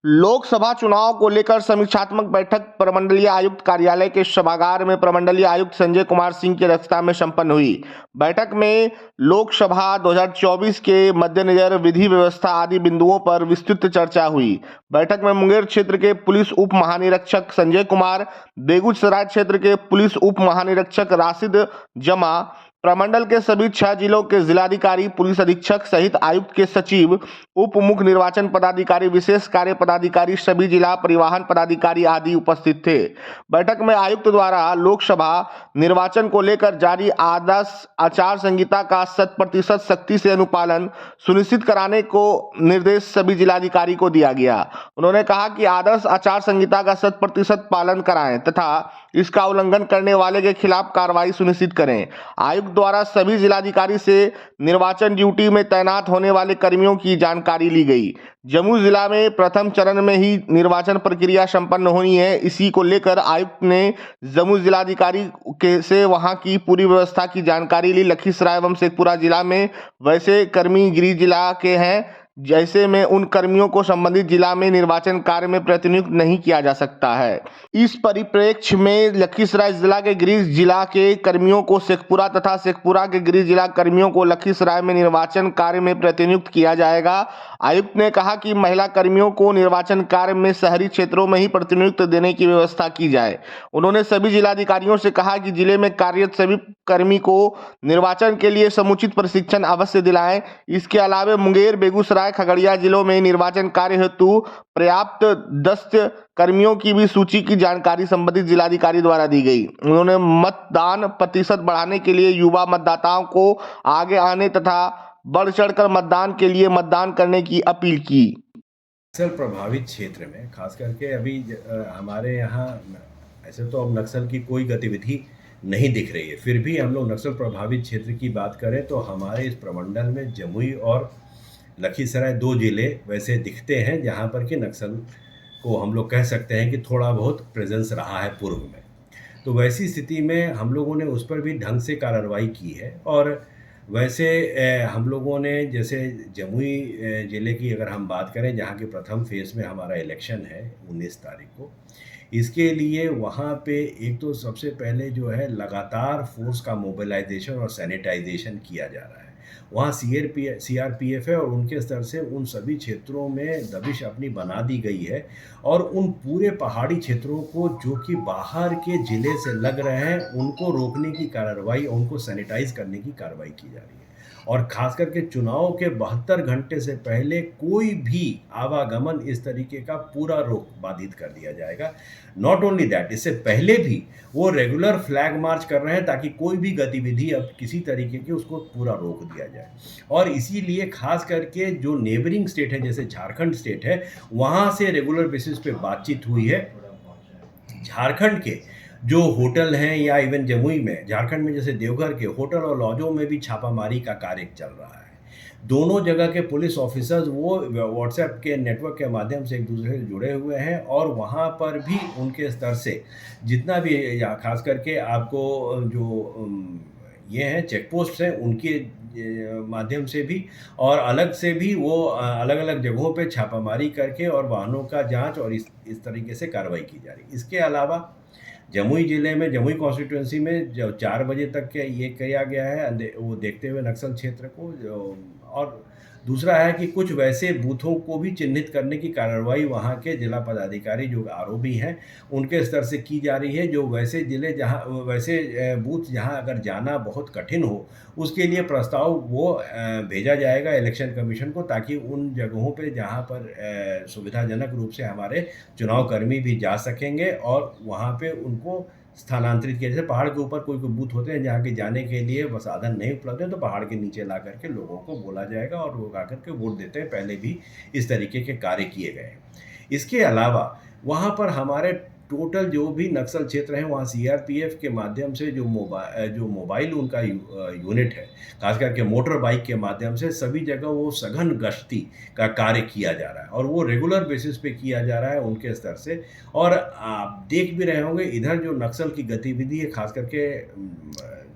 लोकसभा चुनाव को लेकर समीक्षात्मक बैठक प्रमंडलीय आयुक्त कार्यालय के सभागार में प्रमंडलीय आयुक्त संजय कुमार सिंह की अध्यक्षता में संपन्न हुई। बैठक में लोकसभा 2024 के मद्देनजर विधि व्यवस्था आदि बिंदुओं पर विस्तृत चर्चा हुई। बैठक में मुंगेर क्षेत्र के पुलिस उप महानिरीक्षक संजय कुमार, बेगूसराय क्षेत्र के पुलिस उप महानिरीक्षक राशिद जमा, प्रमंडल के सभी 6 जिलों के जिलाधिकारी, पुलिस अधीक्षक सहित आयुक्त के सचिव, उप मुख्य निर्वाचन पदाधिकारी, विशेष कार्य पदाधिकारी, सभी जिला परिवहन पदाधिकारी आदि उपस्थित थे। बैठक में आयुक्त द्वारा लोकसभा निर्वाचन को लेकर जारी आदर्श आचार संहिता का 100% सख्ती से अनुपालन सुनिश्चित कराने को निर्देश सभी जिलाधिकारी को दिया गया। उन्होंने कहा कि आदर्श आचार संहिता का 100% पालन कराएं तथा इसका उल्लंघन करने वाले के खिलाफ कार्रवाई सुनिश्चित करें। आयुक्त द्वारा सभी जिलाधिकारी से निर्वाचन ड्यूटी में तैनात होने वाले कर्मियों की जानकारी ली गई। जमुई जिला में प्रथम चरण में ही निर्वाचन प्रक्रिया संपन्न होनी है। इसी को लेकर आयुक्त ने जमुई जिलाधिकारी के से वहां की पूरी व्यवस्था की जानकारी ली। लखीसराय एवं शेखपुरा जिला में वैसे कर्मी गृह जिला के हैं, जैसे में उन कर्मियों को संबंधित जिला में निर्वाचन कार्य में प्रतिनियुक्त नहीं किया जा सकता है। इस परिप्रेक्ष्य में लखीसराय जिला के गृह जिला के कर्मियों को शेखपुरा तथा शेखपुरा के गृह जिला कर्मियों को लखीसराय में निर्वाचन कार्य में प्रतिनियुक्त किया जाएगा। आयुक्त ने कहा कि महिला कर्मियों को निर्वाचन कार्य में शहरी क्षेत्रों में ही प्रतिनियुक्त देने की व्यवस्था की जाए। उन्होंने सभी जिलाधिकारियों से कहा कि जिले में कार्यरत सभी कर्मी को निर्वाचन के लिए समुचित प्रशिक्षण अवश्य दिलाएं। इसके अलावा मुंगेर, बेगूसराय, खगड़िया जिलों में निर्वाचन कार्य हेतु पर्याप्त दस्त कर्मियों की भी सूची की जानकारी संबंधित जिलाधिकारी द्वारा दी गई। उन्होंने मतदान प्रतिशत बढ़ाने के लिए युवा मतदाताओं को आगे आने तथा बढ़ चढ़कर मतदान के लिए मतदान करने की अपील की। नक्सल प्रभावित क्षेत्र में खास करके अभी हमारे यहाँ ऐसे तो अब नक्सल की कोई गतिविधि नहीं दिख रही है, फिर भी हम लोग नक्सल प्रभावित क्षेत्र की बात करें तो हमारे इस प्रमंडल में जमुई और लखीसराय 2 जिले वैसे दिखते हैं जहाँ पर कि नक्सल को हम लोग कह सकते हैं कि थोड़ा बहुत प्रेजेंस रहा है पूर्व में। तो वैसी स्थिति में हम लोगों ने उस पर भी ढंग से कार्रवाई की है। और वैसे हम लोगों ने जैसे जमुई ज़िले की अगर हम बात करें, जहाँ के प्रथम फेज़ में हमारा इलेक्शन है 19 तारीख को, इसके लिए वहाँ पे एक तो सबसे पहले जो है लगातार फोर्स का मोबिलाइजेशन और सैनिटाइजेशन किया जा रहा है। वहाँ सीआरपीएफ है और उनके स्तर से उन सभी क्षेत्रों में दबिश अपनी बना दी गई है और उन पूरे पहाड़ी क्षेत्रों को जो कि बाहर के ज़िले से लग रहे हैं उनको रोकने की कार्रवाई, उनको सैनिटाइज करने की कार्रवाई की जा रही है। और ख़ास करके चुनाव के 72 घंटे से पहले कोई भी आवागमन इस तरीके का पूरा रोक बाधित कर दिया जाएगा। नॉट ओनली दैट, इससे पहले भी वो रेगुलर फ्लैग मार्च कर रहे हैं ताकि कोई भी गतिविधि अब किसी तरीके की उसको पूरा रोक दिया जाए। और इसीलिए खास करके जो नेबरिंग स्टेट है जैसे झारखंड स्टेट है, वहाँ से रेगुलर बेसिस पे बातचीत हुई है। झारखंड के जो होटल हैं या इवन जमुई में, झारखंड में जैसे देवघर के होटल और लॉजों में भी छापामारी का कार्य चल रहा है। दोनों जगह के पुलिस ऑफिसर्स वो व्हाट्सएप के नेटवर्क के माध्यम से एक दूसरे से जुड़े हुए हैं और वहाँ पर भी उनके स्तर से जितना भी या खास करके आपको जो ये हैं चेक पोस्ट हैं उनके माध्यम से भी और अलग से भी वो अलग अलग जगहों पे छापामारी करके और वाहनों का जांच और इस तरीके से कार्रवाई की जा रही है। इसके अलावा जमुई ज़िले में जमुई कॉन्स्टिट्यूंसी में जो 4 बजे तक के ये किया गया है वो देखते हुए नक्सल क्षेत्र को और दूसरा है कि कुछ वैसे बूथों को भी चिन्हित करने की कार्रवाई वहाँ के जिला पदाधिकारी जो आरओबी हैं उनके स्तर से की जा रही है। जो वैसे ज़िले जहाँ वैसे बूथ जहाँ अगर जाना बहुत कठिन हो उसके लिए प्रस्ताव वो भेजा जाएगा इलेक्शन कमीशन को ताकि उन जगहों पे जहाँ पर सुविधाजनक रूप से हमारे चुनाव कर्मी भी जा सकेंगे और वहाँ पे उनको स्थानांतरित किया। जैसे पहाड़ के ऊपर कोई बूथ होते हैं जहाँ के जाने के लिए वो साधन नहीं उपलब्ध है तो पहाड़ के नीचे ला करके लोगों को बोला जाएगा और लोग आकर के वोट देते हैं। पहले भी इस तरीके के कार्य किए गए हैं। इसके अलावा वहाँ पर हमारे टोटल जो भी नक्सल क्षेत्र हैं वहाँ सीआरपीएफ के माध्यम से जो मोबाइल उनका यूनिट है, खास करके मोटर बाइक के माध्यम से सभी जगह वो सघन गश्ती का कार्य किया जा रहा है और वो रेगुलर बेसिस पे किया जा रहा है उनके स्तर से। और आप देख भी रहे होंगे इधर जो नक्सल की गतिविधि है, खास करके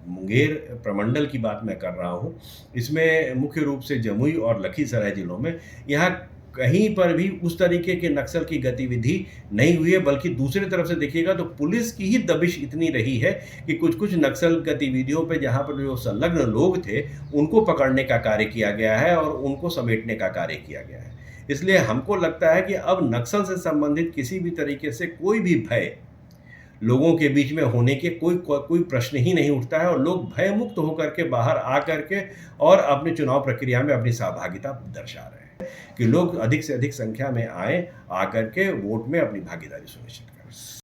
मुंगेर प्रमंडल की बात मैं कर रहा हूँ, इसमें मुख्य रूप से जमुई और लखीसराय जिलों में यहाँ कहीं पर भी उस तरीके के नक्सल की गतिविधि नहीं हुई है, बल्कि दूसरी तरफ से देखिएगा तो पुलिस की ही दबिश इतनी रही है कि कुछ-कुछ नक्सल गतिविधियों पे जहाँ पर जो संलग्न लोग थे, उनको पकड़ने का कार्य किया गया है और उनको समेटने का कार्य किया गया है। इसलिए हमको लगता है कि अब नक्सल से संबंधित किसी भी तरीके से कोई भी भय लोगों के बीच में होने के कोई प्रश्न ही नहीं उठता है और लोग भयमुक्त होकर के बाहर आ करके और अपने चुनाव प्रक्रिया में अपनी सहभागिता दर्शा रहे हैं कि लोग अधिक से अधिक संख्या में आएँ, आकर के वोट में अपनी भागीदारी सुनिश्चित करें।